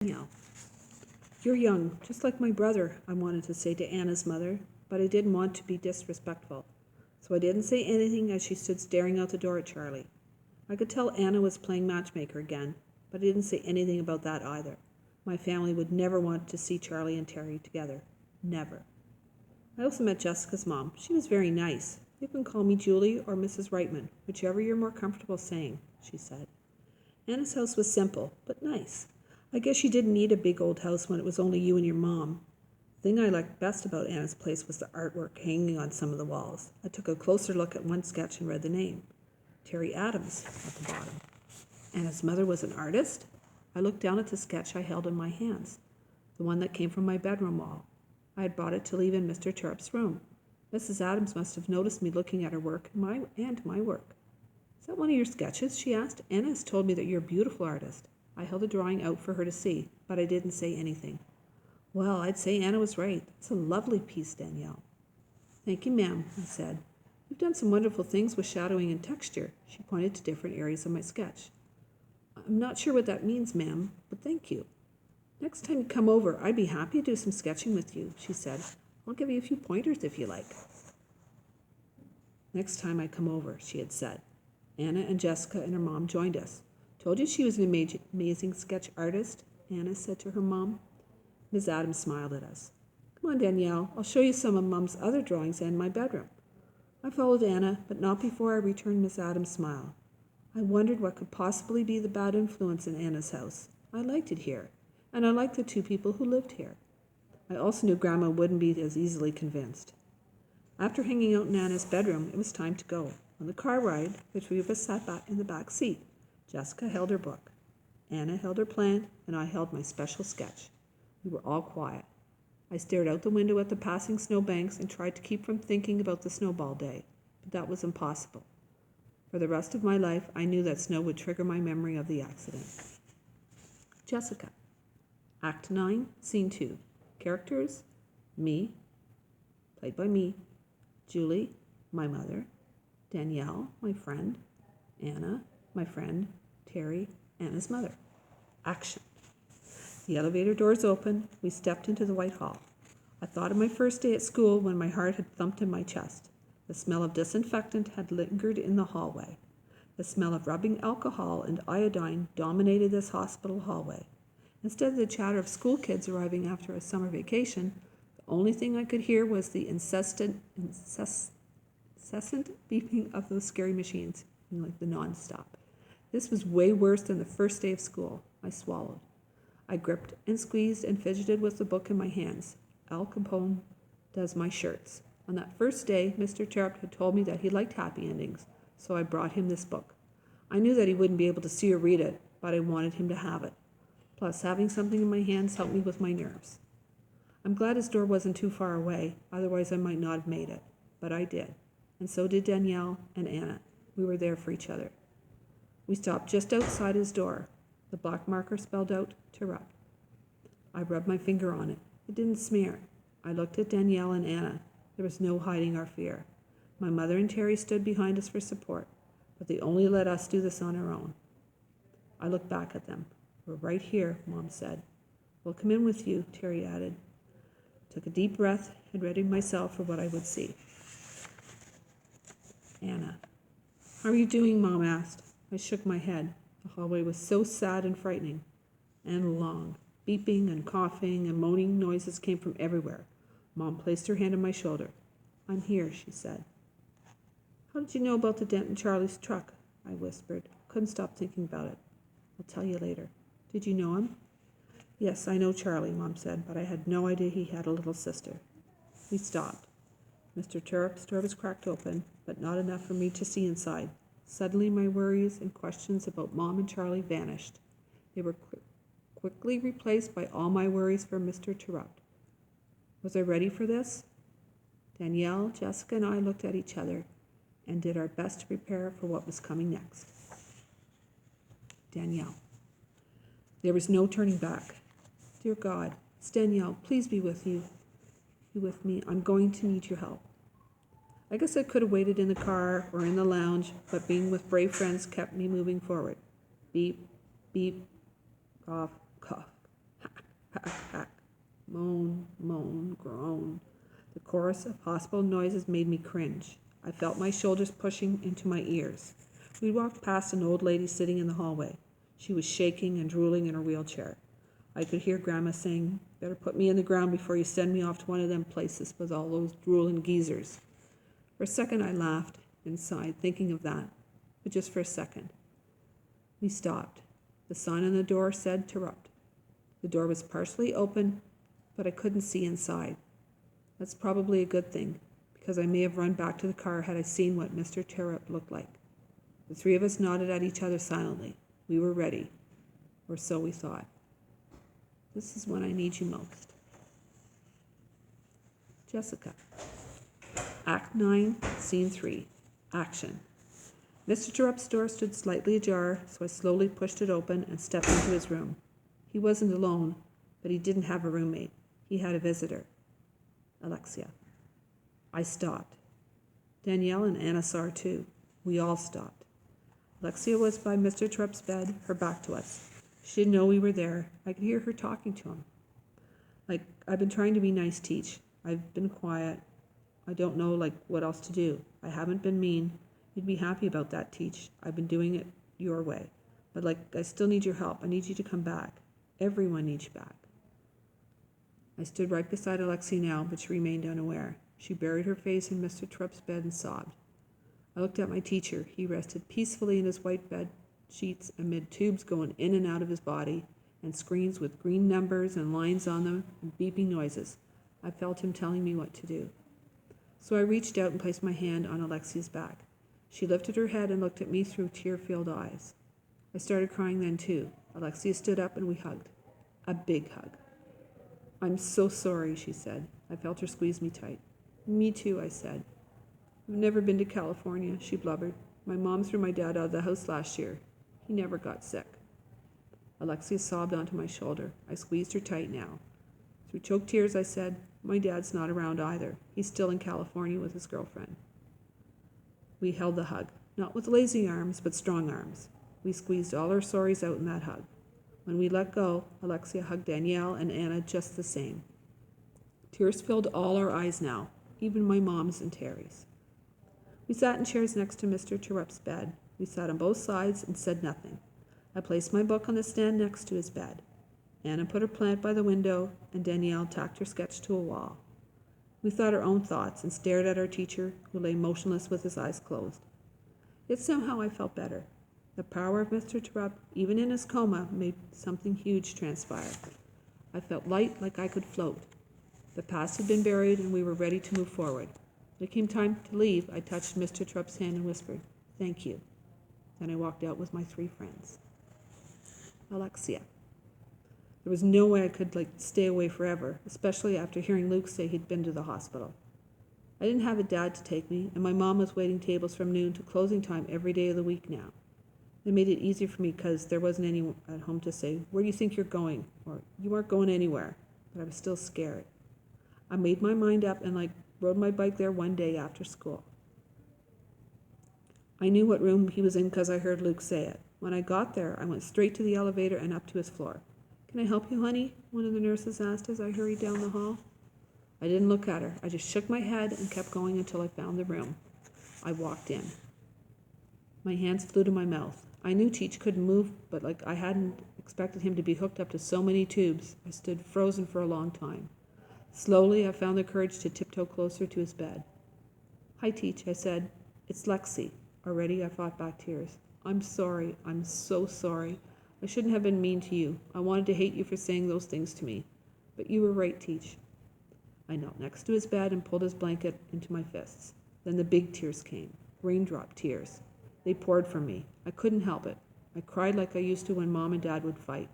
Danielle. You're young, just like my brother, I wanted to say to Anna's mother, but I didn't want to be disrespectful. So I didn't say anything as she stood staring out the door at Charlie. I could tell Anna was playing matchmaker again, but I didn't say anything about that either. My family would never want to see Charlie and Terry together. Never. I also met Jessica's mom. She was very nice. You can call me Julie or Mrs. Reitman, whichever you're more comfortable saying, she said. Anna's house was simple, but nice. I guess you didn't need a big old house when it was only you and your mom. The thing I liked best about Anna's place was the artwork hanging on some of the walls. I took a closer look at one sketch and read the name, Terry Adams, at the bottom. Anna's mother was an artist? I looked down at the sketch I held in my hands, the one that came from my bedroom wall. I had brought it to leave in Mr. Terupt's room. Mrs. Adams must have noticed me looking at her work and my work. Is that one of your sketches? She asked. Anna has told me that you're a beautiful artist. I held the drawing out for her to see, but I didn't say anything. Well, I'd say Anna was right. It's a lovely piece, Danielle. Thank you, ma'am, I said. You've done some wonderful things with shadowing and texture. She pointed to different areas of my sketch. I'm not sure what that means, ma'am, but thank you. Next time you come over, I'd be happy to do some sketching with you, she said. I'll give you a few pointers if you like. Next time I come over, she had said. Anna and Jessica and her mom joined us. Told you she was an amazing sketch artist, Anna said to her mom. Ms. Adams smiled at us. Come on, Danielle, I'll show you some of Mom's other drawings and my bedroom. I followed Anna, but not before I returned Miss Adams' smile. I wondered what could possibly be the bad influence in Anna's house. I liked it here, and I liked the two people who lived here. I also knew Grandma wouldn't be as easily convinced. After hanging out in Anna's bedroom, it was time to go. On the car ride, the three of us sat back in the back seat. Jessica held her book. Anna held her plant, and I held my special sketch. We were all quiet. I stared out the window at the passing snowbanks and tried to keep from thinking about the snowball day, but that was impossible. For the rest of my life, I knew that snow would trigger my memory of the accident. Jessica. Act 9, Scene 2. Characters, me, played by me, Julie, my mother, Danielle, my friend, Anna, my friend, Terry, Anna's mother. Action. The elevator doors opened. We stepped into the White Hall. I thought of my first day at school when my heart had thumped in my chest. The smell of disinfectant had lingered in the hallway. The smell of rubbing alcohol and iodine dominated this hospital hallway. Instead of the chatter of school kids arriving after a summer vacation, the only thing I could hear was the incessant beeping of those scary machines, like the non-stop. This was way worse than the first day of school. I swallowed. I gripped and squeezed and fidgeted with the book in my hands. Al Capone does my shirts. On that first day, Mr. Terupt had told me that he liked happy endings, so I brought him this book. I knew that he wouldn't be able to see or read it, but I wanted him to have it. Plus, having something in my hands helped me with my nerves. I'm glad his door wasn't too far away, otherwise I might not have made it. But I did. And so did Danielle and Anna. We were there for each other. We stopped just outside his door. The black marker spelled out Terupt. I rubbed my finger on it. It didn't smear. I looked at Danielle and Anna. There was no hiding our fear. My mother and Terry stood behind us for support, but they only let us do this on our own. I looked back at them. We're right here, Mom said. We'll come in with you, Terry added. Took a deep breath and readied myself for what I would see. Anna. How are you doing, Mom asked. I shook my head. The hallway was so sad and frightening, and long. Beeping and coughing and moaning noises came from everywhere. Mom placed her hand on my shoulder. I'm here, she said. How did you know about the dent in Charlie's truck? I whispered. Couldn't stop thinking about it. I'll tell you later. Did you know him? Yes, I know Charlie, Mom said, but I had no idea he had a little sister. We stopped. Mr. Terupt's door was cracked open, but not enough for me to see inside. Suddenly my worries and questions about Mom and Charlie vanished. They were quickly replaced by all my worries for Mr. Terupt. Was I ready for this? Danielle, Jessica, and I looked at each other and did our best to prepare for what was coming next. Danielle. There was no turning back. Dear God, it's Danielle. Please be with you. Be with me. I'm going to need your help. I guess I could have waited in the car or in the lounge, but being with brave friends kept me moving forward. Beep, beep, cough, cough. chorus of hospital noises made me cringe. I felt my shoulders pushing into my ears. We walked past an old lady sitting in the hallway. She was shaking and drooling in her wheelchair. I could hear Grandma saying, "Better put me in the ground before you send me off to one of them places with all those drooling geezers." For a second I laughed inside, thinking of that, but just for a second. We stopped. The sign on the door said Terupt. The door was partially open, but I couldn't see inside. That's probably a good thing, because I may have run back to the car had I seen what Mr. Terupt looked like. The three of us nodded at each other silently. We were ready, or so we thought. This is when I need you most. Jessica. Act 9, Scene 3. Action. Mr. Terupt's door stood slightly ajar, so I slowly pushed it open and stepped into his room. He wasn't alone, but he didn't have a roommate. He had a visitor. Alexia. I stopped. Danielle and Anna saw her too. We all stopped. Alexia was by Mr. Terupt's bed, her back to us. She didn't know we were there. I could hear her talking to him. Like, "I've been trying to be nice, Teach. I've been quiet. I don't know, what else to do. I haven't been mean. You'd be happy about that, Teach. I've been doing it your way. But, I still need your help. I need you to come back. Everyone needs you back." I stood right beside Alexia now, but she remained unaware. She buried her face in Mr. Terupt's bed and sobbed. I looked at my teacher. He rested peacefully in his white bed sheets amid tubes going in and out of his body and screens with green numbers and lines on them and beeping noises. I felt him telling me what to do. So I reached out and placed my hand on Alexia's back. She lifted her head and looked at me through tear-filled eyes. I started crying then too. Alexia stood up and we hugged. A big hug. "I'm so sorry," she said. I felt her squeeze me tight. "Me too," I said. "I've never been to California," she blubbered. "My mom threw my dad out of the house last year. He never got sick." Alexia sobbed onto my shoulder. I squeezed her tight now. Through choked tears, I said, "My dad's not around either. He's still in California with his girlfriend." We held the hug, not with lazy arms, but strong arms. We squeezed all our sorries out in that hug. When we let go, Alexia hugged Danielle and Anna just the same. Tears filled all our eyes now, even my mom's and Terry's. We sat in chairs next to Mr. Terupt's bed. We sat on both sides and said nothing. I placed my book on the stand next to his bed. Anna put her plant by the window, and Danielle tacked her sketch to a wall. We thought our own thoughts and stared at our teacher, who lay motionless with his eyes closed. Yet somehow I felt better. The power of Mr. Terupt, even in his coma, made something huge transpire. I felt light, like I could float. The past had been buried, and we were ready to move forward. When it came time to leave, I touched Mr. Terupt's hand and whispered, "Thank you." Then I walked out with my three friends. Alexia. There was no way I could stay away forever, especially after hearing Luke say he'd been to the hospital. I didn't have a dad to take me, and my mom was waiting tables from noon to closing time every day of the week now. It made it easier for me because there wasn't anyone at home to say, "Where do you think you're going?" or "You aren't going anywhere." But I was still scared. I made my mind up and rode my bike there one day after school. I knew what room he was in because I heard Luke say it. When I got there, I went straight to the elevator and up to his floor. "Can I help you, honey?" one of the nurses asked as I hurried down the hall. I didn't look at her. I just shook my head and kept going until I found the room. I walked in. My hands flew to my mouth. I knew Teach couldn't move, but I hadn't expected him to be hooked up to so many tubes. I stood frozen for a long time. Slowly, I found the courage to tiptoe closer to his bed. "Hi, Teach," I said. "It's Lexi." Already, I fought back tears. "I'm sorry. I'm so sorry. I shouldn't have been mean to you. I wanted to hate you for saying those things to me. But you were right, Teach." I knelt next to his bed and pulled his blanket into my fists. Then the big tears came, raindrop tears. They poured from me. I couldn't help it. I cried like I used to when Mom and Dad would fight.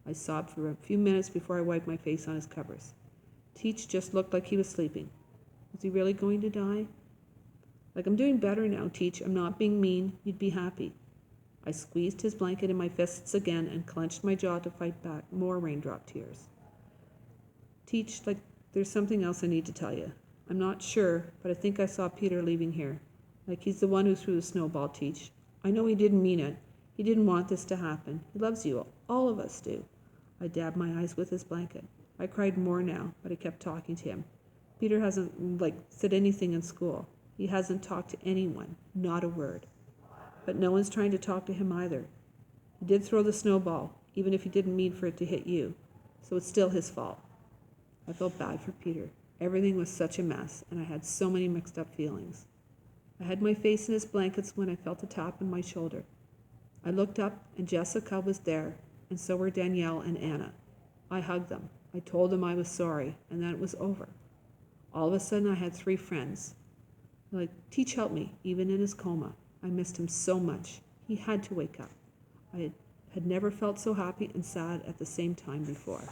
I sobbed for a few minutes before I wiped my face on his covers. Teach just looked like he was sleeping. Was he really going to die? "I'm doing better now, Teach. I'm not being mean. You'd be happy." I squeezed his blanket in my fists again and clenched my jaw to fight back more raindrop tears. "Teach, there's something else I need to tell you. I'm not sure, but I think I saw Peter leaving here. He's the one who threw the snowball, Teach. I know he didn't mean it. He didn't want this to happen. He loves you. All of us do." I dabbed my eyes with his blanket. I cried more now, but I kept talking to him. Peter hasn't, said anything in school. He hasn't talked to anyone, not a word. But no one's trying to talk to him either. He did throw the snowball, even if he didn't mean for it to hit you, so it's still his fault. I felt bad for Peter. Everything was such a mess, and I had so many mixed up feelings. I had my face in his blankets when I felt a tap on my shoulder. I looked up, and Jessica was there, and so were Danielle and Anna. I hugged them. I told them I was sorry, and that it was over. All of a sudden, I had 3 friends. Teach helped me, even in his coma. I missed him so much. He had to wake up. I had never felt so happy and sad at the same time before.